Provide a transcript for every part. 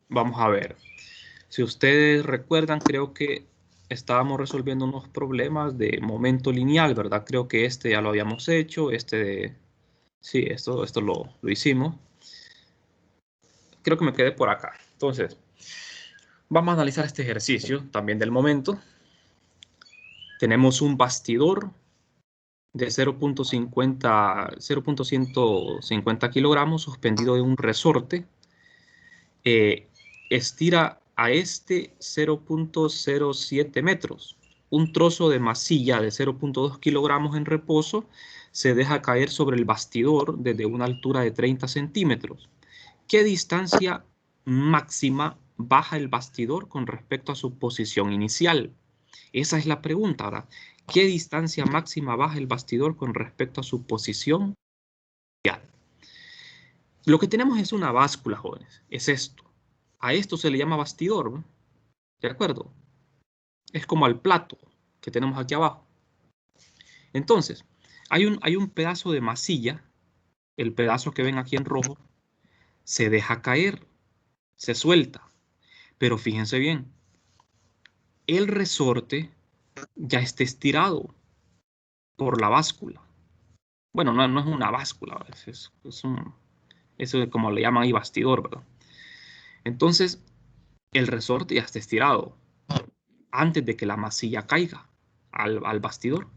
Vamos a ver. Si ustedes recuerdan, creo que estábamos resolviendo unos problemas de momento lineal, ¿verdad? Creo que este ya lo habíamos hecho. Sí, esto lo hicimos. Creo que me quedé por acá. Entonces, vamos a analizar este ejercicio también del momento. Tenemos un bastidor de 0.150 kilogramos suspendido de un resorte. Estira a este 0.07 metros. Un trozo de masilla de 0.2 kilogramos en reposo se deja caer sobre el bastidor desde una altura de 30 centímetros. ¿Qué distancia máxima baja el bastidor con respecto a su posición inicial? Esa es la pregunta ahora. ¿Qué distancia máxima baja el bastidor con respecto a su posición inicial? Lo que tenemos es una báscula, jóvenes. Es esto. A esto se le llama bastidor, ¿no? ¿De acuerdo? Es como al plato que tenemos aquí abajo. Entonces, hay un pedazo de masilla, el pedazo que ven aquí en rojo, se deja caer, se suelta. Pero fíjense bien, el resorte ya está estirado por la báscula. Bueno, no es una báscula, eso es como le llaman ahí bastidor, ¿verdad? Entonces, el resorte ya está estirado antes de que la masilla caiga al bastidor.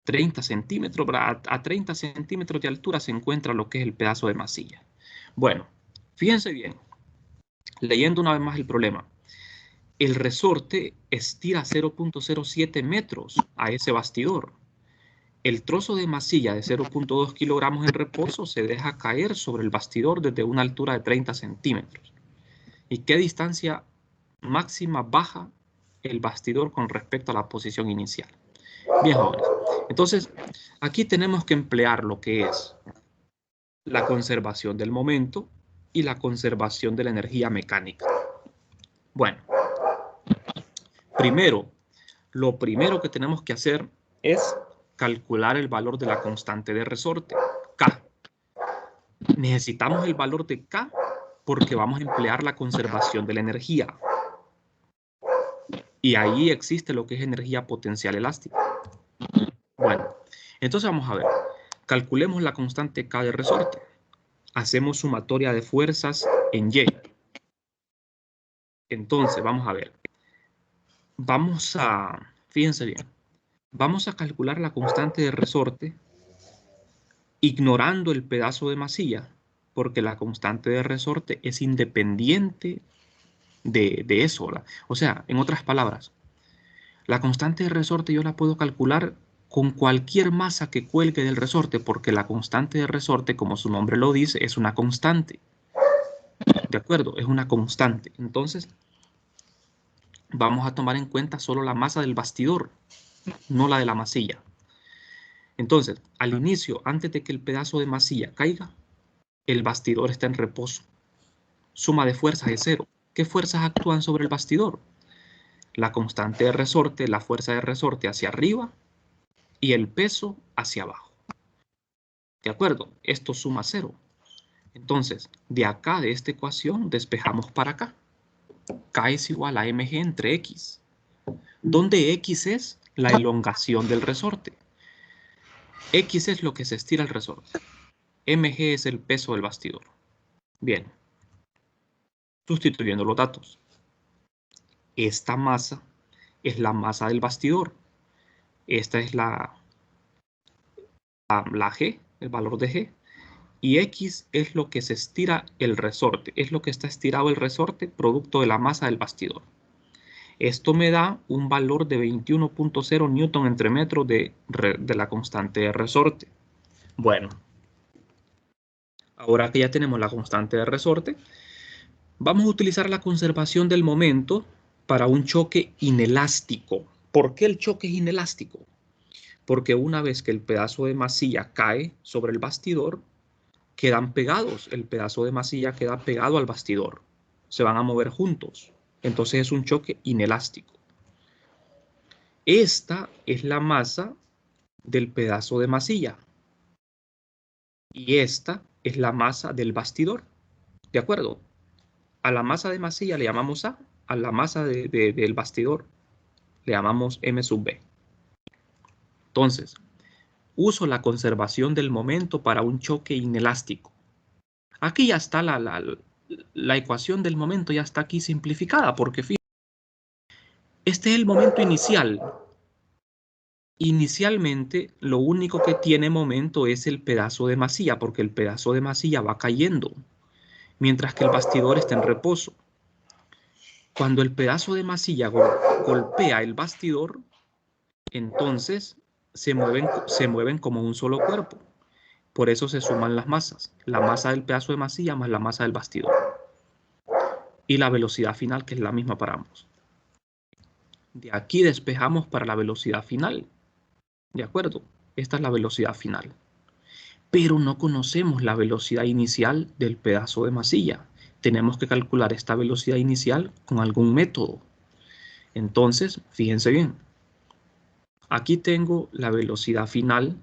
30 centímetros, a 30 centímetros de altura se encuentra lo que es el pedazo de masilla. Bueno, fíjense bien, leyendo una vez más el problema. El resorte estira 0.07 metros a ese bastidor. El trozo de masilla de 0.2 kilogramos en reposo se deja caer sobre el bastidor desde una altura de 30 centímetros. ¿Y qué distancia máxima baja el bastidor con respecto a la posición inicial? Bien, jóvenes. Entonces, aquí tenemos que emplear lo que es la conservación del momento y la conservación de la energía mecánica. Bueno, lo primero que tenemos que hacer es calcular el valor de la constante de resorte, K. Necesitamos el valor de K porque vamos a emplear la conservación de la energía. Y ahí existe lo que es energía potencial elástica. Bueno, entonces vamos a ver. Calculemos la constante K de resorte. Hacemos sumatoria de fuerzas en Y. Entonces, vamos a ver. Fíjense bien, vamos a calcular la constante de resorte ignorando el pedazo de masilla, porque la constante de resorte es independiente de eso, ¿verdad? O sea, en otras palabras, la constante de resorte yo la puedo calcular con cualquier masa que cuelgue del resorte, porque la constante de resorte, como su nombre lo dice, es una constante. ¿De acuerdo? Es una constante. Entonces, vamos a tomar en cuenta solo la masa del bastidor, no la de la masilla. Entonces, al inicio, antes de que el pedazo de masilla caiga, el bastidor está en reposo. Suma de fuerzas es 0. ¿Qué fuerzas actúan sobre el bastidor? La constante de resorte, la fuerza de resorte hacia arriba y el peso hacia abajo. ¿De acuerdo? Esto suma 0. Entonces, de acá, de esta ecuación, despejamos para acá. K es igual a mg entre x, donde x es la elongación del resorte. X es lo que se estira el resorte. Mg es el peso del bastidor. Bien. Sustituyendo los datos. Esta masa es la masa del bastidor. Esta es la G, el valor de G. Y X es lo que se estira el resorte. Es lo que está estirado el resorte producto de la masa del bastidor. Esto me da un valor de 21.0 newton entre metro de la constante de resorte. Bueno, ahora que ya tenemos la constante de resorte, vamos a utilizar la conservación del momento para un choque inelástico. ¿Por qué el choque es inelástico? Porque una vez que el pedazo de masilla cae sobre el bastidor, quedan pegados. El pedazo de masilla queda pegado al bastidor. Se van a mover juntos. Entonces es un choque inelástico. Esta es la masa del pedazo de masilla. Y esta es la masa del bastidor. ¿De acuerdo? A la masa de masilla le llamamos a la masa del bastidor le llamamos M sub B. Entonces, uso la conservación del momento para un choque inelástico. Aquí ya está la ecuación del momento, ya está aquí simplificada, porque fíjense, este es el momento inicial. Inicialmente, lo único que tiene momento es el pedazo de masilla, porque el pedazo de masilla va cayendo, mientras que el bastidor está en reposo. Cuando el pedazo de masilla golpea el bastidor, entonces se mueven como un solo cuerpo. Por eso se suman las masas, la masa del pedazo de masilla más la masa del bastidor. Y la velocidad final, que es la misma para ambos. De aquí despejamos para la velocidad final. ¿De acuerdo? Esta es la velocidad final. Pero no conocemos la velocidad inicial del pedazo de masilla. Tenemos que calcular esta velocidad inicial con algún método. Entonces, fíjense bien. Aquí tengo la velocidad final.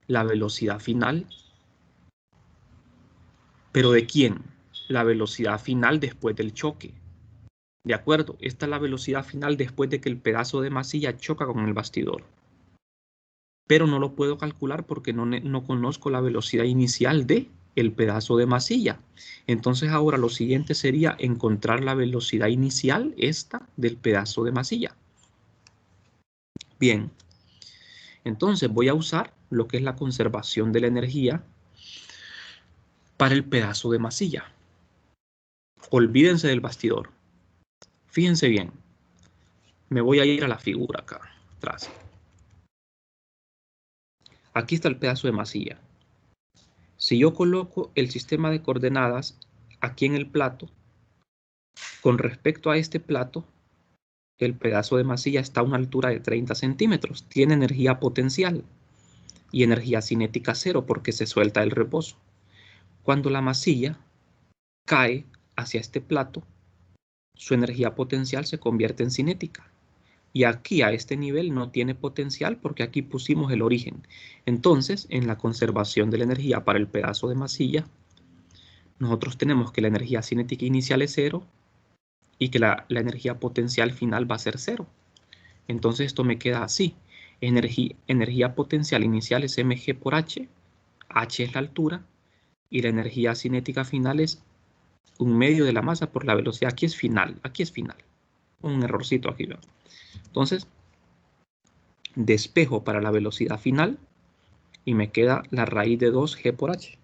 La velocidad final. ¿Pero de quién? La velocidad final después del choque. ¿De acuerdo? Esta es la velocidad final después de que el pedazo de masilla choca con el bastidor. Pero no lo puedo calcular porque no conozco la velocidad inicial de el pedazo de masilla. Entonces ahora lo siguiente sería encontrar la velocidad inicial, esta, del pedazo de masilla. Bien, entonces voy a usar lo que es la conservación de la energía para el pedazo de masilla. Olvídense del bastidor. Fíjense bien. Me voy a ir a la figura acá, atrás. Aquí está el pedazo de masilla. Si yo coloco el sistema de coordenadas aquí en el plato, con respecto a este plato, el pedazo de masilla está a una altura de 30 centímetros. Tiene energía potencial y energía cinética cero porque se suelta el reposo. Cuando la masilla cae hacia este plato, su energía potencial se convierte en cinética. Y aquí a este nivel no tiene potencial porque aquí pusimos el origen. Entonces, en la conservación de la energía para el pedazo de masilla, nosotros tenemos que la energía cinética inicial es cero y que la energía potencial final va a ser cero. Entonces esto me queda así. Energía potencial inicial es mg por h. H es la altura. Y la energía cinética final es un medio de la masa por la velocidad. Aquí es final. Aquí es final. Un errorcito aquí, ¿no? Entonces, despejo para la velocidad final y me queda la raíz de 2g por h,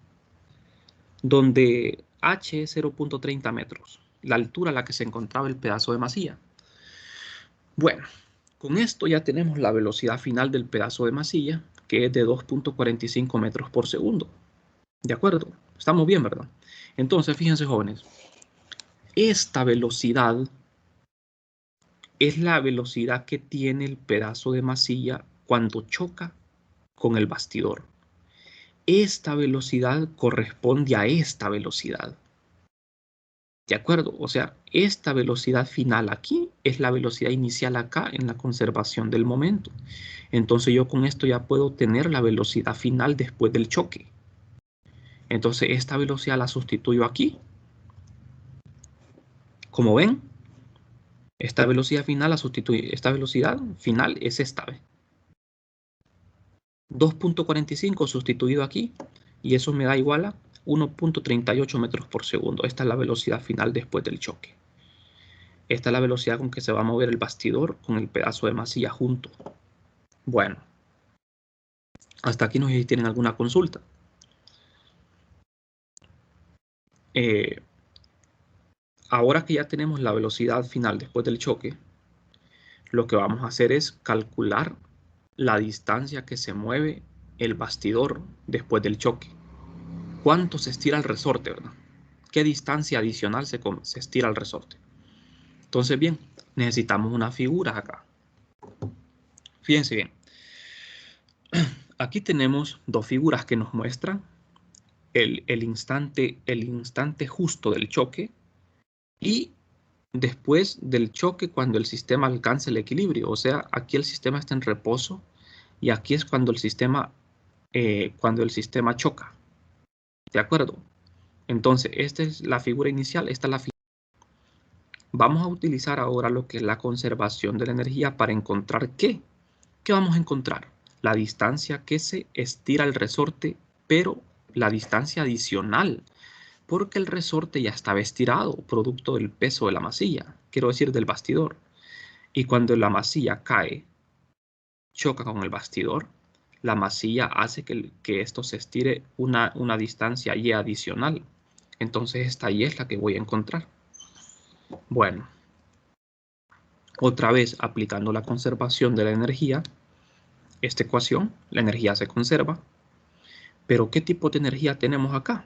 donde h es 0.30 metros, la altura a la que se encontraba el pedazo de masilla. Bueno, con esto ya tenemos la velocidad final del pedazo de masilla, que es de 2.45 metros por segundo. ¿De acuerdo? Estamos bien, ¿verdad? Entonces, fíjense, jóvenes, esta velocidad es la velocidad que tiene el pedazo de masilla cuando choca con el bastidor. Esta velocidad corresponde a esta velocidad. ¿De acuerdo? O sea, esta velocidad final aquí es la velocidad inicial acá en la conservación del momento. Entonces yo con esto ya puedo tener la velocidad final después del choque. Entonces esta velocidad la sustituyo aquí. Como ven, esta velocidad final la sustituye. Esta velocidad final es esta. 2.45 sustituido aquí y eso me da igual a 1.38 metros por segundo. Esta es la velocidad final después del choque. Esta es la velocidad con que se va a mover el bastidor con el pedazo de masilla junto. Bueno, hasta aquí no sé si tienen alguna consulta. Ahora que ya tenemos la velocidad final después del choque, lo que vamos a hacer es calcular la distancia que se mueve el bastidor después del choque. ¿Cuánto se estira el resorte, verdad? ¿Qué distancia adicional se estira el resorte? Entonces, bien, necesitamos una figura acá. Fíjense bien. Aquí tenemos dos figuras que nos muestran el instante justo del choque y después del choque cuando el sistema alcanza el equilibrio. O sea, aquí el sistema está en reposo y aquí es cuando el sistema choca. ¿De acuerdo? Entonces, esta es la figura inicial, esta es la figura. Vamos a utilizar ahora lo que es la conservación de la energía para encontrar ¿qué? ¿Qué vamos a encontrar? La distancia que se estira el resorte, pero la distancia adicional, porque el resorte ya estaba estirado, producto del peso de la masilla, quiero decir del bastidor. Y cuando la masilla cae, choca con el bastidor, la masilla hace que esto se estire una distancia y adicional. Entonces esta y es la que voy a encontrar. Bueno, otra vez aplicando la conservación de la energía, esta ecuación, la energía se conserva. Pero ¿qué tipo de energía tenemos acá?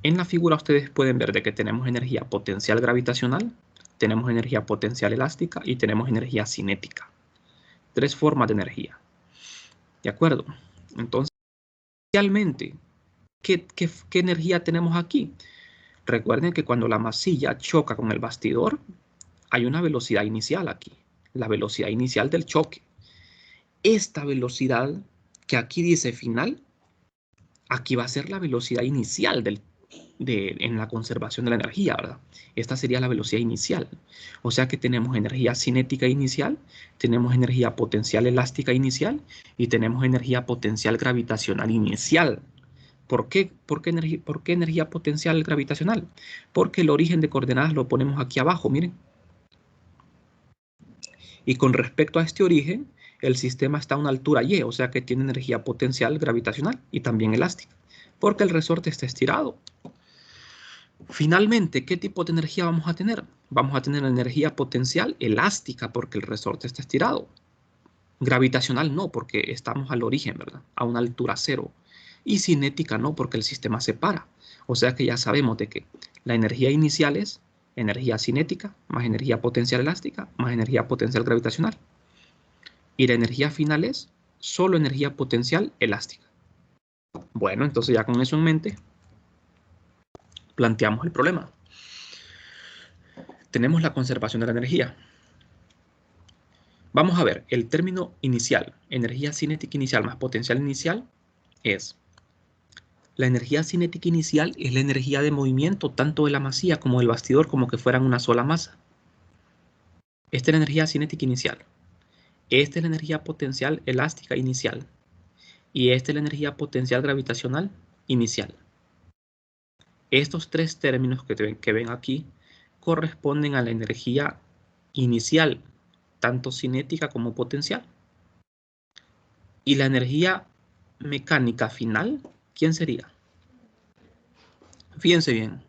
En la figura ustedes pueden ver de que tenemos energía potencial gravitacional, tenemos energía potencial elástica y tenemos energía cinética. 3 formas de energía. ¿De acuerdo? Entonces, realmente, ¿qué energía tenemos aquí? Recuerden que cuando la masilla choca con el bastidor, hay una velocidad inicial aquí, la velocidad inicial del choque. Esta velocidad que aquí dice final, aquí va a ser la velocidad inicial en la conservación de la energía, ¿verdad? Esta sería la velocidad inicial. O sea que tenemos energía cinética inicial, tenemos energía potencial elástica inicial y tenemos energía potencial gravitacional inicial. ¿Por qué energía potencial gravitacional? Porque el origen de coordenadas lo ponemos aquí abajo, miren. Y con respecto a este origen, el sistema está a una altura y, o sea que tiene energía potencial gravitacional y también elástica, porque el resorte está estirado. Finalmente, ¿qué tipo de energía vamos a tener? Vamos a tener energía potencial elástica porque el resorte está estirado. Gravitacional no, porque estamos al origen, ¿verdad? A una altura cero. Y cinética no, porque el sistema se para. O sea que ya sabemos de que la energía inicial es energía cinética, más energía potencial elástica, más energía potencial gravitacional. Y la energía final es solo energía potencial elástica. Bueno, entonces ya con eso en mente, planteamos el problema. Tenemos la conservación de la energía. Vamos a ver, el término inicial, energía cinética inicial más potencial inicial, es la energía cinética inicial es la energía de movimiento tanto de la masilla como del bastidor como que fueran una sola masa. Esta es la energía cinética inicial. Esta es la energía potencial elástica inicial. Y esta es la energía potencial gravitacional inicial. Estos 3 términos que ven aquí corresponden a la energía inicial, tanto cinética como potencial. Y la energía mecánica final, ¿quién sería? Fíjense bien.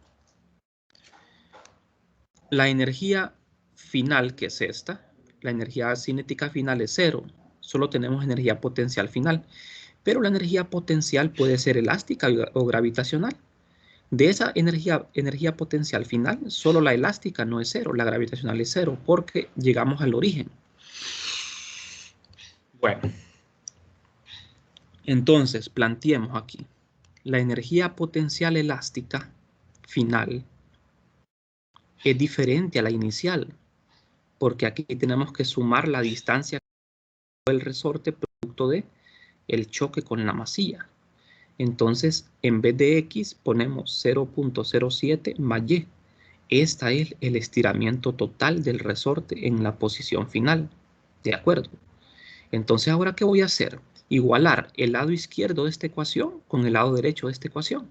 La energía final, que es esta, la energía cinética final es 0. Solo tenemos energía potencial final. Pero la energía potencial puede ser elástica o gravitacional. De esa energía potencial final, solo la elástica no es 0, la gravitacional es 0, porque llegamos al origen. Bueno, entonces planteemos aquí. La energía potencial elástica final es diferente a la inicial, porque aquí tenemos que sumar la distancia del resorte producto de el choque con la masilla. Entonces, en vez de X, ponemos 0.07 más Y. Este es el estiramiento total del resorte en la posición final. ¿De acuerdo? Entonces, ¿ahora qué voy a hacer? Igualar el lado izquierdo de esta ecuación con el lado derecho de esta ecuación.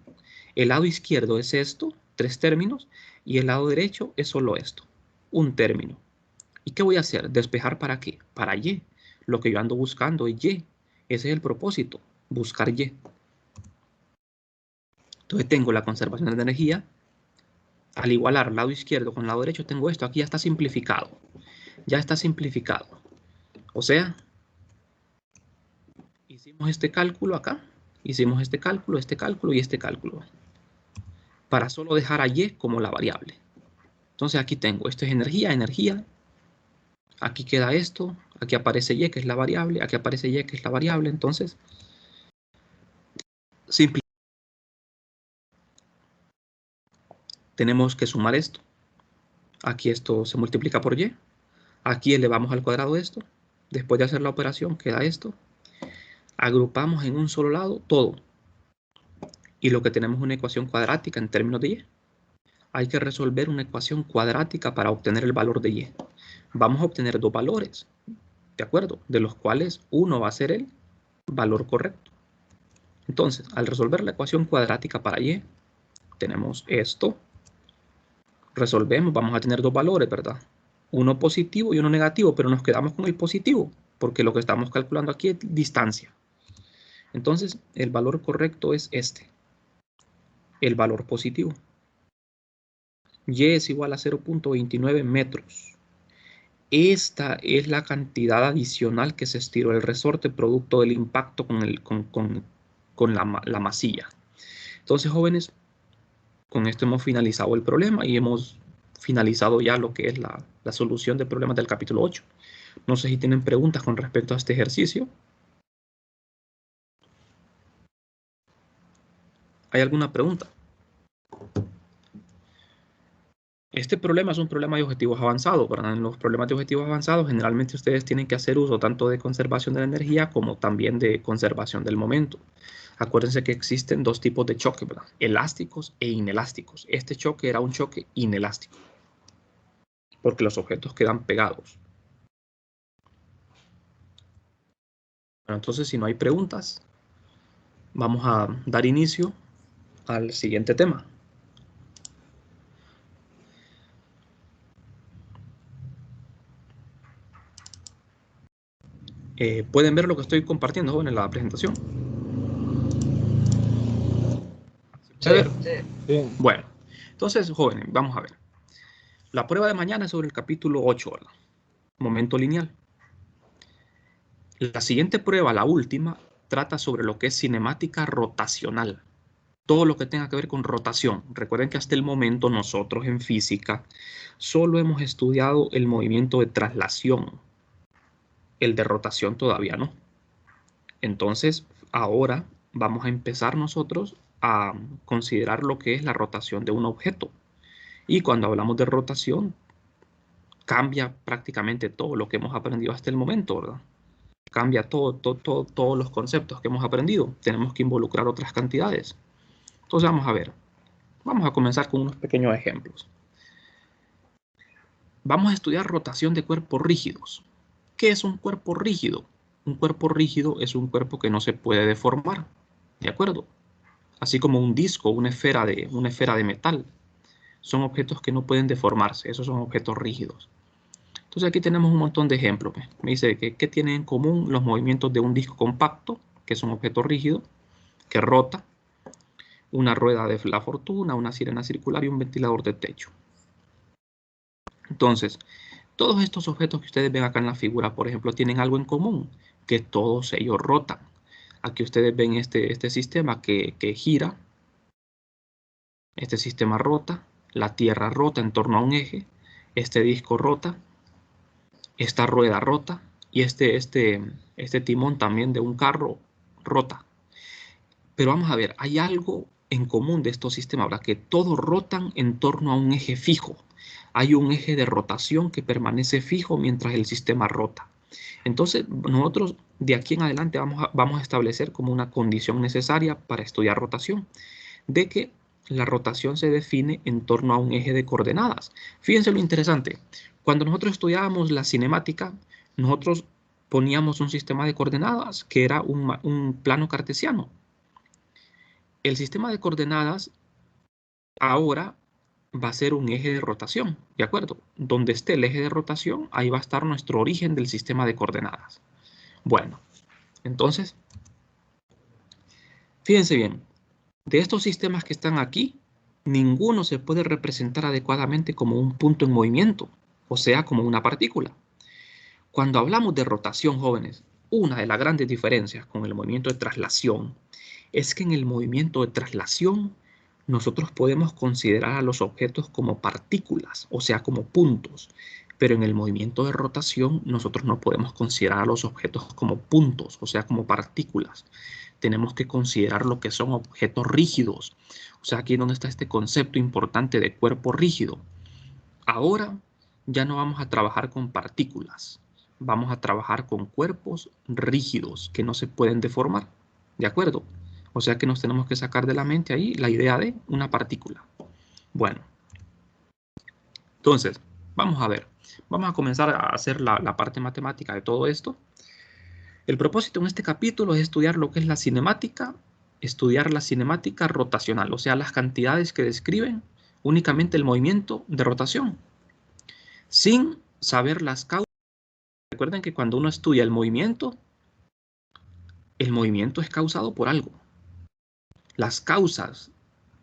El lado izquierdo es esto, 3 términos, y el lado derecho es solo esto, un término. ¿Y qué voy a hacer? ¿Despejar para qué? Para Y. Lo que yo ando buscando es Y. Ese es el propósito, buscar Y. Entonces tengo la conservación de energía. Al igualar lado izquierdo con lado derecho, tengo esto. Aquí ya está simplificado. Ya está simplificado. O sea, hicimos este cálculo acá. Hicimos este cálculo y este cálculo. Para solo dejar a Y como la variable. Entonces aquí tengo, esto es energía, energía. Aquí queda esto. Aquí aparece Y, que es la variable. Aquí aparece Y, que es la variable. Entonces, tenemos que sumar esto. Aquí esto se multiplica por Y. Aquí elevamos al cuadrado esto. Después de hacer la operación, queda esto. Agrupamos en un solo lado todo. Y lo que tenemos es una ecuación cuadrática en términos de y. Hay que resolver una ecuación cuadrática para obtener el valor de y. Vamos a obtener dos valores, ¿de acuerdo? De los cuales uno va a ser el valor correcto. Entonces, al resolver la ecuación cuadrática para y, tenemos esto. Resolvemos, vamos a tener dos valores, ¿verdad? Uno positivo y uno negativo, pero nos quedamos con el positivo, porque lo que estamos calculando aquí es distancia. Entonces, el valor correcto es este, el valor positivo. Y es igual a 0.29 metros. Esta es la cantidad adicional que se estiró el resorte producto del impacto con la masilla. Entonces, jóvenes, con esto hemos finalizado el problema y hemos finalizado ya lo que es la solución de problemas del capítulo 8. No sé si tienen preguntas con respecto a este ejercicio. ¿Hay alguna pregunta? Este problema es un problema de objetivos avanzados, ¿verdad? En los problemas de objetivos avanzados generalmente ustedes tienen que hacer uso tanto de conservación de la energía como también de conservación del momento. Acuérdense que existen dos tipos de choque, ¿verdad? Elásticos e inelásticos. Este choque era un choque inelástico, porque los objetos quedan pegados. Bueno, entonces, si no hay preguntas, vamos a dar inicio al siguiente tema. ¿Pueden ver lo que estoy compartiendo en la presentación? Sí, sí. Bueno, entonces, jóvenes, vamos a ver. La prueba de mañana es sobre el capítulo 8, ¿verdad? Momento lineal. La siguiente prueba, la última, trata sobre lo que es cinemática rotacional. Todo lo que tenga que ver con rotación. Recuerden que hasta el momento nosotros en física solo hemos estudiado el movimiento de traslación. El de rotación todavía no. Entonces, ahora vamos a empezar nosotros a considerar lo que es la rotación de un objeto. Y cuando hablamos de rotación, cambia prácticamente todo lo que hemos aprendido hasta el momento, ¿verdad? Cambia todos los conceptos que hemos aprendido. Tenemos que involucrar otras cantidades. Entonces vamos a ver. Vamos a comenzar con unos pequeños ejemplos. Vamos a estudiar rotación de cuerpos rígidos. ¿Qué es un cuerpo rígido? Un cuerpo rígido es un cuerpo que no se puede deformar, ¿de acuerdo? Así como un disco, una esfera de metal. Son objetos que no pueden deformarse, esos son objetos rígidos. Entonces aquí tenemos un montón de ejemplos. Me dice que ¿qué tienen en común los movimientos de un disco compacto, que es un objeto rígido, que rota, una rueda de la fortuna, una sirena circular y un ventilador de techo? Entonces, todos estos objetos que ustedes ven acá en la figura, por ejemplo, tienen algo en común, que todos ellos rotan. Aquí ustedes ven este sistema que gira, este sistema rota, la Tierra rota en torno a un eje, este disco rota, esta rueda rota y este timón también de un carro rota. Pero vamos a ver, hay algo en común de estos sistemas, ¿verdad? Que todos rotan en torno a un eje fijo. Hay un eje de rotación que permanece fijo mientras el sistema rota. Entonces, nosotros de aquí en adelante vamos a establecer como una condición necesaria para estudiar rotación, de que la rotación se define en torno a un eje de coordenadas. Fíjense lo interesante. Cuando nosotros estudiábamos la cinemática, nosotros poníamos un sistema de coordenadas que era un plano cartesiano. El sistema de coordenadas ahora va a ser un eje de rotación, ¿de acuerdo? Donde esté el eje de rotación, ahí va a estar nuestro origen del sistema de coordenadas. Bueno, entonces, fíjense bien, de estos sistemas que están aquí, ninguno se puede representar adecuadamente como un punto en movimiento, o sea, como una partícula. Cuando hablamos de rotación, jóvenes, una de las grandes diferencias con el movimiento de traslación es que en el movimiento de traslación nosotros podemos considerar a los objetos como partículas, o sea, como puntos, pero en el movimiento de rotación nosotros no podemos considerar a los objetos como puntos, o sea, como partículas. Tenemos que considerar lo que son objetos rígidos. O sea, aquí es donde está este concepto importante de cuerpo rígido. Ahora ya no vamos a trabajar con partículas, vamos a trabajar con cuerpos rígidos que no se pueden deformar. ¿De acuerdo? O sea que nos tenemos que sacar de la mente ahí la idea de una partícula. Bueno, entonces, vamos a ver. Vamos a comenzar a hacer la parte matemática de todo esto. El propósito en este capítulo es estudiar lo que es la cinemática, estudiar la cinemática rotacional, o sea, las cantidades que describen únicamente el movimiento de rotación, sin saber las causas. Recuerden que cuando uno estudia el movimiento es causado por algo. Las causas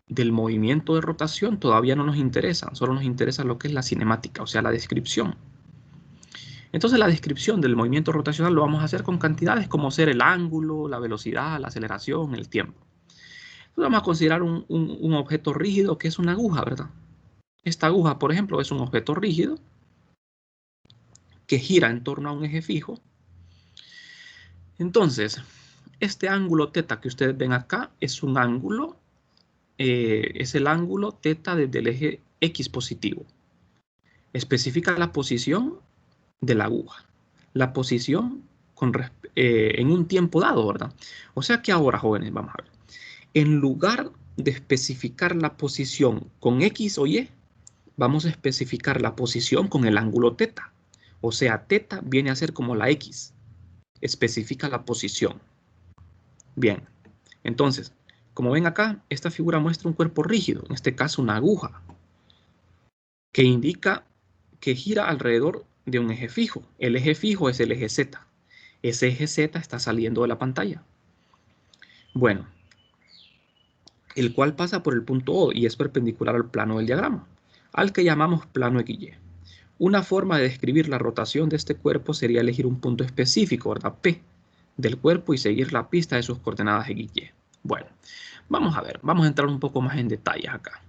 del movimiento de rotación todavía no nos interesan, solo nos interesa lo que es la cinemática, o sea, la descripción. Entonces la descripción del movimiento rotacional lo vamos a hacer con cantidades como ser el ángulo, la velocidad, la aceleración, el tiempo. Entonces vamos a considerar un objeto rígido que es una aguja, ¿verdad? Esta aguja, por ejemplo, es un objeto rígido que gira en torno a un eje fijo. Entonces, este ángulo θ que ustedes ven acá es un ángulo, es el ángulo θ desde el eje X positivo. Especifica la posición de la aguja, la posición en un tiempo dado, ¿verdad? O sea que ahora, jóvenes, vamos a ver, en lugar de especificar la posición con X o Y, vamos a especificar la posición con el ángulo θ. O sea, θ viene a ser como la X, especifica la posición. Bien, entonces, como ven acá, esta figura muestra un cuerpo rígido, en este caso una aguja, que indica que gira alrededor de un eje fijo. El eje fijo es el eje Z. Ese eje Z está saliendo de la pantalla. Bueno, el cual pasa por el punto O y es perpendicular al plano del diagrama, al que llamamos plano XY. Una forma de describir la rotación de este cuerpo sería elegir un punto específico, ¿verdad? P, del cuerpo y seguir la pista de sus coordenadas XY. Bueno, vamos a ver, vamos a entrar un poco más en detalles acá.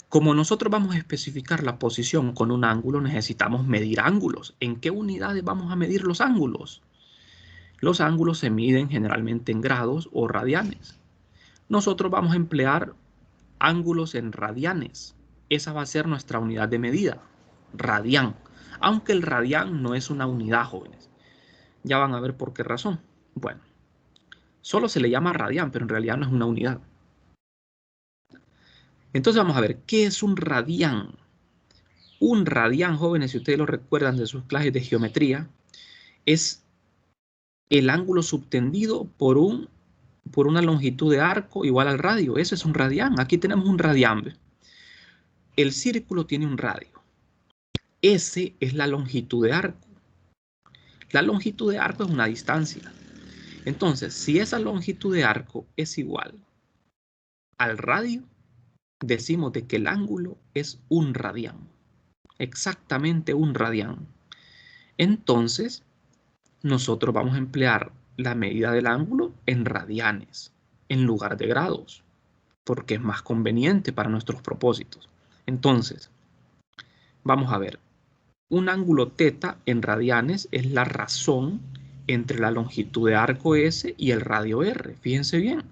Como nosotros vamos a especificar la posición con un ángulo, necesitamos medir ángulos. ¿En qué unidades vamos a medir los ángulos? Los ángulos se miden generalmente en grados o radianes. Nosotros vamos a emplear ángulos en radianes. Esa va a ser nuestra unidad de medida, radián. Aunque el radián no es una unidad, jóvenes. Ya van a ver por qué razón. Bueno, solo se le llama radián, pero en realidad no es una unidad. Entonces vamos a ver, ¿qué es un radián? Un radián, jóvenes, si ustedes lo recuerdan de sus clases de geometría, es el ángulo subtendido por una longitud de arco igual al radio. Eso es un radián. Aquí tenemos un radián. El círculo tiene un radio. S es la longitud de arco. La longitud de arco es una distancia. Entonces, si esa longitud de arco es igual al radio, decimos de que el ángulo es un radián. Exactamente un radián. Entonces, nosotros vamos a emplear la medida del ángulo en radianes, en lugar de grados, porque es más conveniente para nuestros propósitos. Entonces, vamos a ver, un ángulo θ en radianes es la razón entre la longitud de arco S y el radio R. Fíjense bien.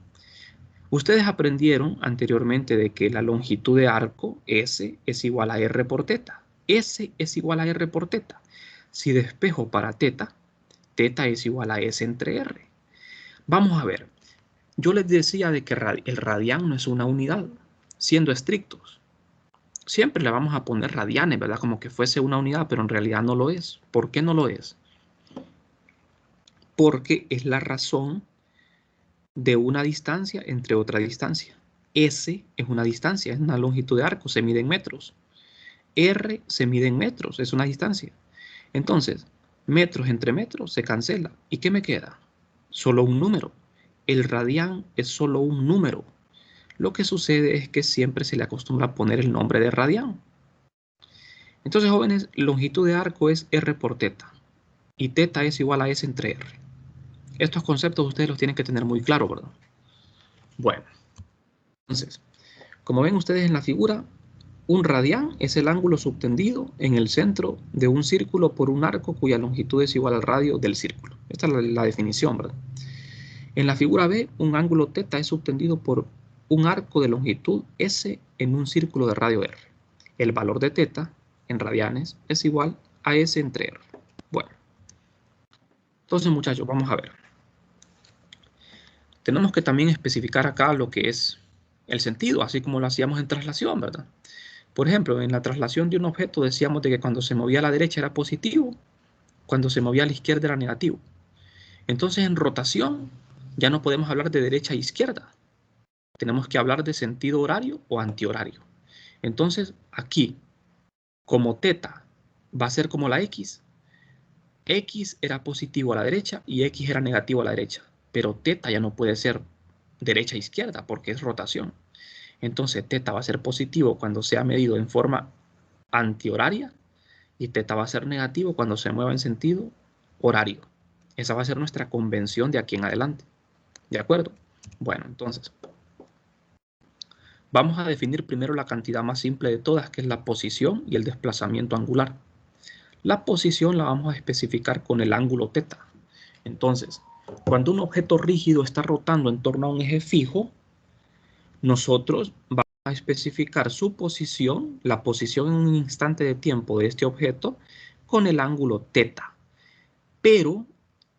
Ustedes aprendieron anteriormente de que la longitud de arco S es igual a R por θ. S es igual a R por θ. Si despejo para θ, θ es igual a S entre R. Vamos a ver. Yo les decía de que el radián no es una unidad, siendo estrictos. Siempre le vamos a poner radianes, ¿verdad? Como que fuese una unidad, pero en realidad no lo es. ¿Por qué no lo es? Porque es la razón de una distancia entre otra distancia. S es una distancia, es una longitud de arco, se mide en metros. R se mide en metros, es una distancia. Entonces, metros entre metros se cancela. ¿Y qué me queda? Solo un número. El radián es solo un número. Lo que sucede es que siempre se le acostumbra a poner el nombre de radián. Entonces, jóvenes, longitud de arco es R por θ. Y θ es igual a S entre R. Estos conceptos ustedes los tienen que tener muy claros, ¿verdad? Bueno, entonces, como ven ustedes en la figura, un radián es el ángulo subtendido en el centro de un círculo por un arco cuya longitud es igual al radio del círculo. Esta es la definición, ¿verdad? En la figura B, un ángulo θ es subtendido por un arco de longitud S en un círculo de radio R. El valor de θ en radianes es igual a S entre R. Bueno, entonces muchachos, vamos a ver. Tenemos que también especificar acá lo que es el sentido, así como lo hacíamos en traslación, ¿verdad? Por ejemplo, en la traslación de un objeto decíamos de que cuando se movía a la derecha era positivo, cuando se movía a la izquierda era negativo. Entonces, en rotación ya no podemos hablar de derecha e izquierda. Tenemos que hablar de sentido horario o antihorario. Entonces, aquí, como teta va a ser como la X, X era positivo a la derecha y X era negativo a la derecha. Pero teta ya no puede ser derecha e izquierda porque es rotación. Entonces, teta va a ser positivo cuando sea medido en forma antihoraria y teta va a ser negativo cuando se mueva en sentido horario. Esa va a ser nuestra convención de aquí en adelante. ¿De acuerdo? Bueno, entonces, vamos a definir primero la cantidad más simple de todas, que es la posición y el desplazamiento angular. La posición la vamos a especificar con el ángulo teta. Entonces, cuando un objeto rígido está rotando en torno a un eje fijo, nosotros vamos a especificar su posición, la posición en un instante de tiempo de este objeto, con el ángulo teta. Pero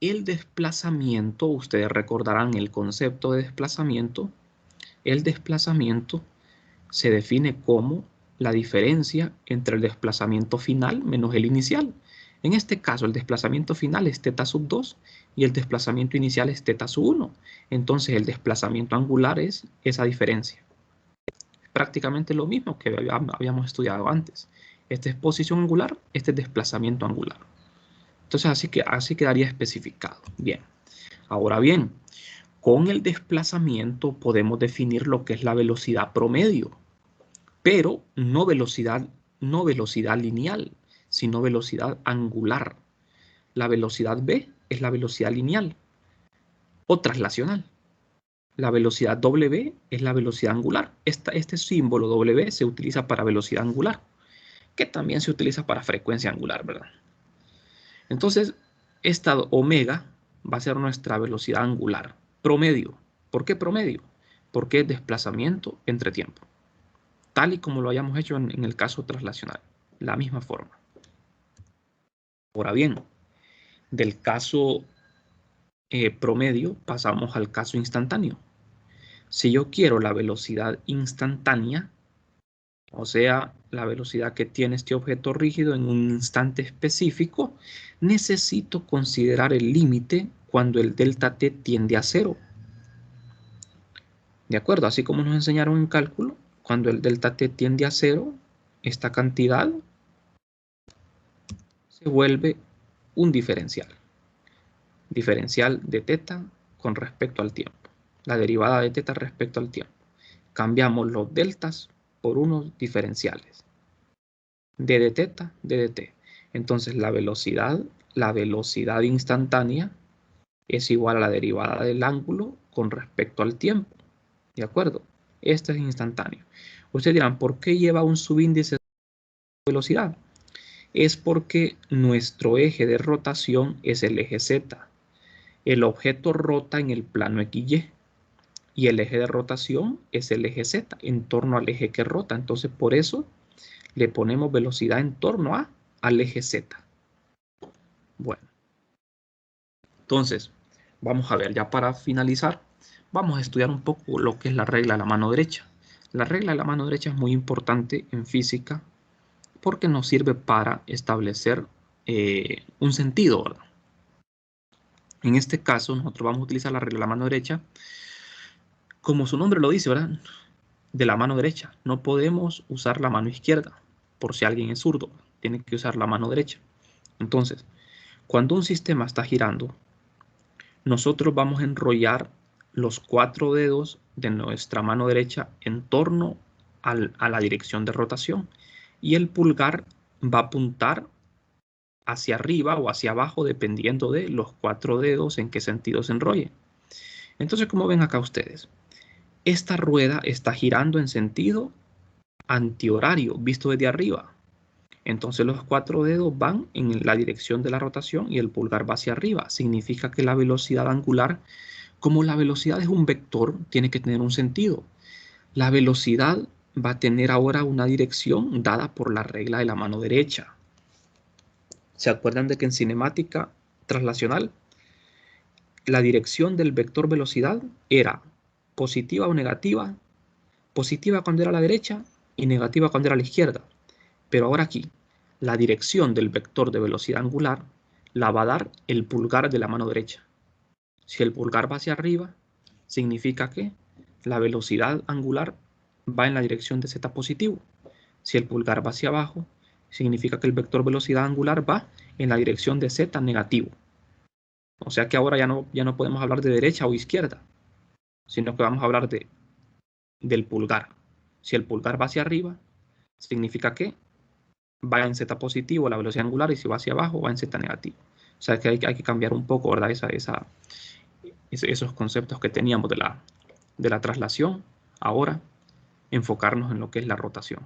el desplazamiento, ustedes recordarán el concepto de desplazamiento, el desplazamiento se define como la diferencia entre el desplazamiento final menos el inicial. En este caso, el desplazamiento final es teta sub 2 y el desplazamiento inicial es teta sub 1. Entonces, el desplazamiento angular es esa diferencia. Prácticamente lo mismo que habíamos estudiado antes. Este es posición angular, este es desplazamiento angular. Entonces, así quedaría especificado. Bien. Ahora bien, con el desplazamiento podemos definir lo que es la velocidad promedio, pero no velocidad lineal, sino velocidad angular. La velocidad v es la velocidad lineal o traslacional. La velocidad w es la velocidad angular. Este símbolo w se utiliza para velocidad angular, que también se utiliza para frecuencia angular, ¿verdad? Entonces, esta omega va a ser nuestra velocidad angular promedio. ¿Por qué promedio? Porque es desplazamiento entre tiempo, tal y como lo hayamos hecho en el caso traslacional, la misma forma. Ahora bien, del caso promedio pasamos al caso instantáneo. Si yo quiero la velocidad instantánea, o sea, la velocidad que tiene este objeto rígido en un instante específico, necesito considerar el límite cuando el delta t tiende a 0. ¿De acuerdo? Así como nos enseñaron en cálculo, cuando el delta t tiende a 0, esta cantidad se vuelve un diferencial. Diferencial de teta con respecto al tiempo. La derivada de teta respecto al tiempo. Cambiamos los deltas por unos diferenciales. D de teta, D de t. Entonces la velocidad instantánea es igual a la derivada del ángulo con respecto al tiempo. ¿De acuerdo? Esto es instantáneo. Ustedes dirán, ¿por qué lleva un subíndice de velocidad? Es porque nuestro eje de rotación es el eje Z. El objeto rota en el plano XY y el eje de rotación es el eje Z en torno al eje que rota. Entonces, por eso le ponemos velocidad en torno al eje Z. Bueno, entonces, vamos a ver, ya para finalizar, vamos a estudiar un poco lo que es la regla de la mano derecha. La regla de la mano derecha es muy importante en física porque nos sirve para establecer un sentido, ¿verdad? En este caso, nosotros vamos a utilizar la regla de la mano derecha, como su nombre lo dice, ¿verdad? De la mano derecha. No podemos usar la mano izquierda, por si alguien es zurdo, tiene que usar la mano derecha. Entonces, cuando un sistema está girando, nosotros vamos a enrollar los 4 dedos de nuestra mano derecha en torno a la dirección de rotación y el pulgar va a apuntar hacia arriba o hacia abajo dependiendo de los 4 dedos en qué sentido se enrolle. Entonces, como ven acá ustedes, esta rueda está girando en sentido antihorario, visto desde arriba. Entonces los 4 dedos van en la dirección de la rotación y el pulgar va hacia arriba. Significa que la velocidad angular, como la velocidad es un vector, tiene que tener un sentido. La velocidad va a tener ahora una dirección dada por la regla de la mano derecha. ¿Se acuerdan de que en cinemática traslacional la dirección del vector velocidad era positiva o negativa, positiva cuando era a la derecha y negativa cuando era a la izquierda. Pero ahora aquí, la dirección del vector de velocidad angular la va a dar el pulgar de la mano derecha. Si el pulgar va hacia arriba, significa que la velocidad angular va en la dirección de z positivo. Si el pulgar va hacia abajo, significa que el vector velocidad angular va en la dirección de z negativo. O sea que ahora ya no podemos hablar de derecha o izquierda, sino que vamos a hablar del pulgar. Si el pulgar va hacia arriba, significa que va en z positivo la velocidad angular, y si va hacia abajo, va en z negativo. O sea que hay que cambiar un poco, ¿verdad? Esos conceptos que teníamos de la traslación, ahora enfocarnos en lo que es la rotación.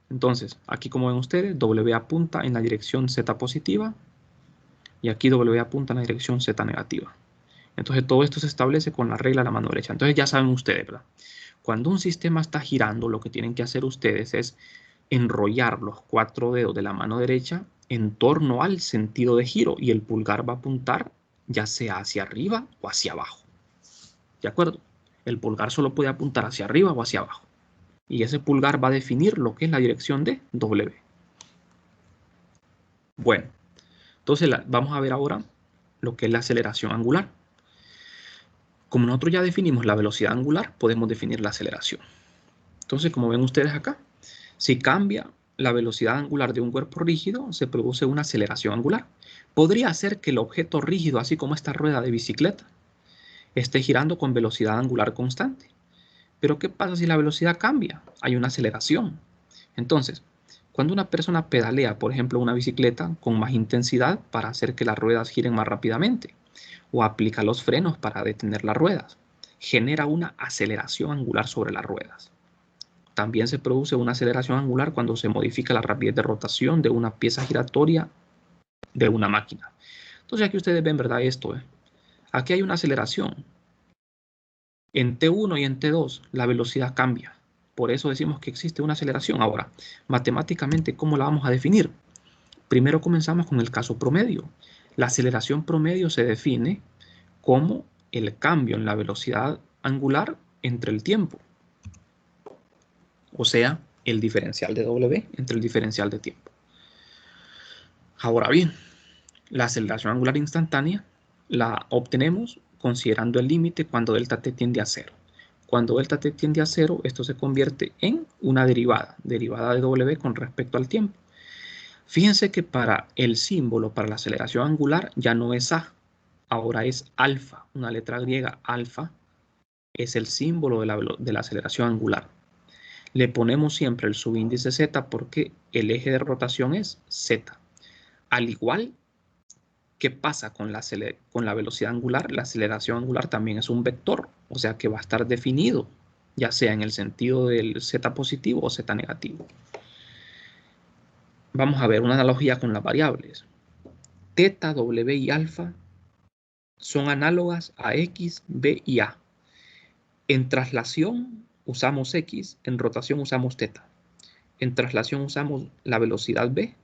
Entonces, aquí como ven ustedes, W apunta en la dirección Z positiva y aquí W apunta en la dirección Z negativa. Entonces todo esto se establece con la regla de la mano derecha. Entonces ya saben ustedes, ¿verdad? Cuando un sistema está girando, lo que tienen que hacer ustedes es enrollar los 4 dedos de la mano derecha en torno al sentido de giro y el pulgar va a apuntar ya sea hacia arriba o hacia abajo. ¿De acuerdo? El pulgar solo puede apuntar hacia arriba o hacia abajo. Y ese pulgar va a definir lo que es la dirección de W. Bueno, entonces vamos a ver ahora lo que es la aceleración angular. Como nosotros ya definimos la velocidad angular, podemos definir la aceleración. Entonces, como ven ustedes acá, si cambia la velocidad angular de un cuerpo rígido, se produce una aceleración angular. Podría ser que el objeto rígido, así como esta rueda de bicicleta, esté girando con velocidad angular constante. Pero ¿qué pasa si la velocidad cambia? Hay una aceleración. Entonces, cuando una persona pedalea, por ejemplo, una bicicleta con más intensidad para hacer que las ruedas giren más rápidamente, o aplica los frenos para detener las ruedas, genera una aceleración angular sobre las ruedas. También se produce una aceleración angular cuando se modifica la rapidez de rotación de una pieza giratoria de una máquina. Entonces aquí ustedes ven, ¿verdad? Esto, aquí hay una aceleración. En T1 y en T2 la velocidad cambia. Por eso decimos que existe una aceleración. Ahora, matemáticamente, ¿cómo la vamos a definir? Primero comenzamos con el caso promedio. La aceleración promedio se define como el cambio en la velocidad angular entre el tiempo. O sea, el diferencial de W entre el diferencial de tiempo. Ahora bien, la aceleración angular instantánea la obtenemos considerando el límite cuando delta t tiende a 0. Cuando delta t tiende a 0, esto se convierte en una derivada de W con respecto al tiempo. Fíjense que para el símbolo, para la aceleración angular, ya no es A, ahora es alfa, una letra griega alfa, es el símbolo de la aceleración angular. Le ponemos siempre el subíndice Z porque el eje de rotación es Z. Al igual que pasa con la velocidad angular, la aceleración angular también es un vector, o sea que va a estar definido, ya sea en el sentido del Z positivo o Z negativo. Vamos a ver una analogía con las variables. Teta, W y alfa son análogas a X, B y A. En traslación usamos X, en rotación usamos teta. En traslación usamos la velocidad B,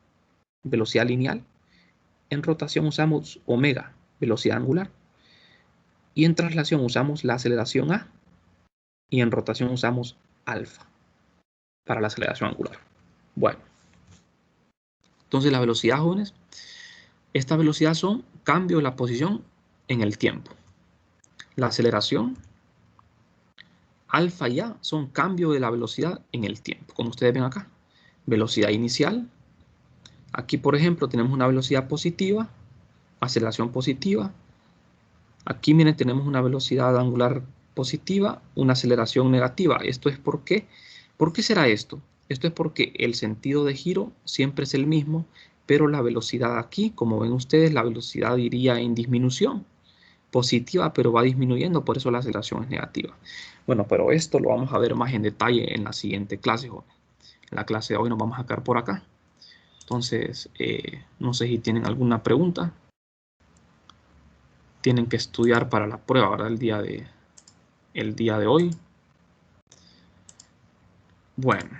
velocidad lineal. En rotación usamos omega, velocidad angular. Y en traslación usamos la aceleración A. Y en rotación usamos alfa para la aceleración angular. Bueno, entonces la velocidad, jóvenes, esta velocidad son cambio de la posición en el tiempo. La aceleración alfa y A son cambio de la velocidad en el tiempo, como ustedes ven acá. Velocidad inicial. Aquí, por ejemplo, tenemos una velocidad positiva, aceleración positiva. Aquí, miren, tenemos una velocidad angular positiva, una aceleración negativa. ¿Esto es por qué? ¿Por qué será esto? Esto es porque el sentido de giro siempre es el mismo, pero la velocidad aquí, como ven ustedes, la velocidad iría en disminución. Positiva, pero va disminuyendo, por eso la aceleración es negativa. Bueno, pero esto lo vamos a ver más en detalle en la siguiente clase, jóvenes. En la clase de hoy nos vamos a quedar por acá. Entonces, no sé si tienen alguna pregunta. Tienen que estudiar para la prueba, ¿verdad? El día de hoy. Bueno.